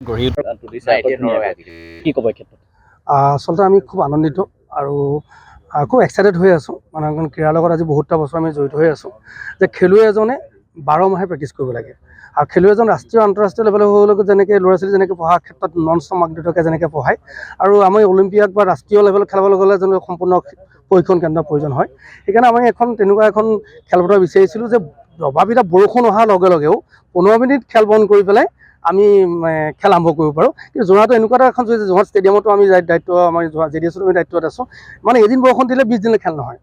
কি ক'ব এই ক্ষেত্ৰত? আচলতে আমি খুব আনন্দিত আৰু খুব এক্সাইটেড হৈ আছোঁ। মানে ক্ৰীড়াৰ লগত আজি বহুতটা বছৰ আমি জড়িত হৈ আছোঁ যে খেলুৱৈ এজনে 12 মাহে প্ৰেক্টিছ কৰিব লাগে। আৰু খেলুৱৈ এজন ৰাষ্ট্ৰীয় আন্তঃৰাষ্ট্ৰীয় লেভেলৰ হ'বলৈ যেনেকৈ ল'ৰা ছোৱালী যেনেকৈ পঢ়াৰ ক্ষেত্ৰত নন ষ্টপ মাক দেউতাকে যেনেকৈ পঢ়ায়, আৰু আমি অলিম্পিয়াড বা ৰাষ্ট্ৰীয় লেভেলত খেলাবলৈ গ'লে যেন সম্পূৰ্ণ প্ৰশিক্ষণ কেন্দ্ৰৰ প্ৰয়োজন হয়। সেইকাৰণে আমি তেনেকুৱা এখন খেলপথাৰ বিচাৰিছিলোঁ যে দবাপিটা বৰষুণ অহাৰ লগে লগেও 15 মিনিট খেল বন্ধ কৰি পেলাই আমি খেল আৰম্ভ কৰিব পাৰোঁ। কিন্তু যোৰহাটত এনেকুৱা এটা এখন যোৰহাট ষ্টেডিয়ামতো আমি দায়িত্ব আমাৰ JDS আমি দায়িত্বত আছোঁ। মানে এদিন বৰষুণ দিলে 20 দিনলৈ খেল নহয়।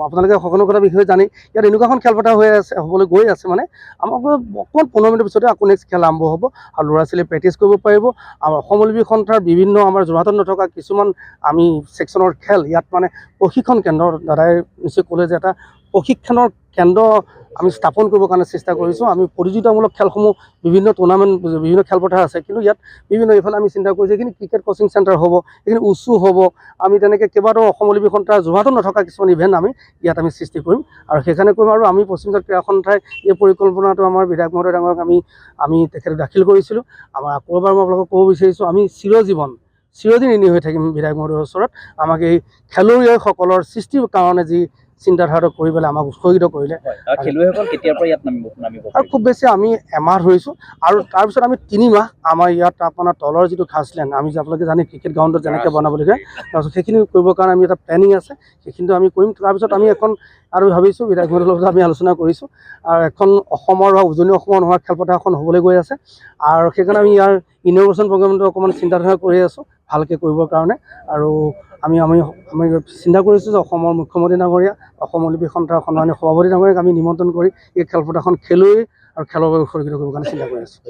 আপোনালোকে সকলো কথা বিষয়ে জানি ইয়াত এনেকুৱা এখন খেলপথাৰ হৈ আছে, হ'বলৈ গৈ আছে। মানে আমাক অকণমান 15 মিনিটৰ পিছতে আকৌ নেক্সট খেল আৰম্ভ হ'ব আৰু ল'ৰা ছোৱালীয়ে প্ৰেক্টিছ কৰিব পাৰিব। আৰু অসম অলিম্পিক সন্থাৰ বিভিন্ন আমাৰ যোৰহাটত নথকা কিছুমান আমি ছেকশ্যনৰ খেল ইয়াত মানে প্ৰশিক্ষণ কেন্দ্ৰ দাদাই নিশ্চয় ক'লে যে এটা প্ৰশিক্ষণৰ কেন্দ্ৰ আমি স্থাপন কৰিবৰ কাৰণে চেষ্টা কৰিছোঁ। আমি প্ৰতিযোগিতামূলক খেলসমূহ বিভিন্ন টুৰ্ণামেণ্ট বিভিন্ন খেলপথাৰ আছে, কিন্তু ইয়াত বিভিন্ন এইফালে আমি চিন্তা কৰিছোঁ এইখিনি ক্ৰিকেট কোচিং চেণ্টাৰ হ'ব, এইখিনি উচু হ'ব। আমি তেনেকৈ কেইবাটাও অসম অলিম্পিক সন্থাৰ যোৰহাটত নথকা কিছুমান ইভেণ্ট আমি ইয়াত সৃষ্টি কৰিম আৰু সেইকাৰণে কৰিম। আৰু আমি পশ্চিম ক্ৰীড়া সন্থাই এই পৰিকল্পনাটো আমাৰ বিধায়ক মহোদয় ডাঙৰক আমি তেখেতক দাখিল কৰিছিলোঁ। আমাৰ আকৌ এবাৰ মই আপোনালোকক ক'ব বিচাৰিছোঁ, আমি চিৰদিন ঋণী হৈ থাকিম বিধায়ক মহোদয়ৰ ওচৰত। আমাক এই খেলুৱৈসকলৰ সৃষ্টিৰ কাৰণে যি চিন্তাধাৰাটো কৰি পেলাই আমাক উৎসাহিত কৰিলে। খেলুৱৈসকল কেতিয়াৰ পৰা ইয়াত নামিব? আৰু খুব বেছি আমি এমাহ ধৰিছোঁ, আৰু তাৰপিছত আমি 3 মাহ আমাৰ ইয়াত আপোনাৰ তলৰ যিটো ঘাছলেণ্ড আমি আপোনালোকে জানে ক্ৰিকেট গ্ৰাউণ্ডত যেনেকৈ বনাবলগীয়া, তাৰপিছত সেইখিনি কৰিবৰ কাৰণে আমি এটা প্লেনিং আছে, সেইখিনিতো আমি কৰিম। তাৰপিছত আমি এখন আৰু ভাবিছোঁ বিধায়ক মহোদয়ৰ লগত আমি আলোচনা কৰিছোঁ, আৰু এখন অসমৰ বা উজনি অসমৰ নোহোৱা খেলপথাৰ এখন হ'বলৈ গৈ আছে। আৰু সেইকাৰণে আমি ইয়াৰ ইন'গ্ৰেশ্যন প্ৰগ্ৰেমটো অকণমান চিন্তাধাৰা কৰি আছোঁ ভালকৈ কৰিবৰ কাৰণে। আৰু আমি চিন্তা কৰিছোঁ যে অসমৰ মুখ্যমন্ত্ৰী ডাঙৰীয়া, অসম অলিম্পিক সন্থাৰ সন্মানীয় সভাপতি ডাঙৰীয়াক আমি নিমন্ত্ৰণ কৰি এই খেলপথাৰখন খেলুৱৈ আৰু খেলৰ বাবে উৎসৰ্গিত কৰিবৰ কাৰণে চিন্তা কৰি আছোঁ।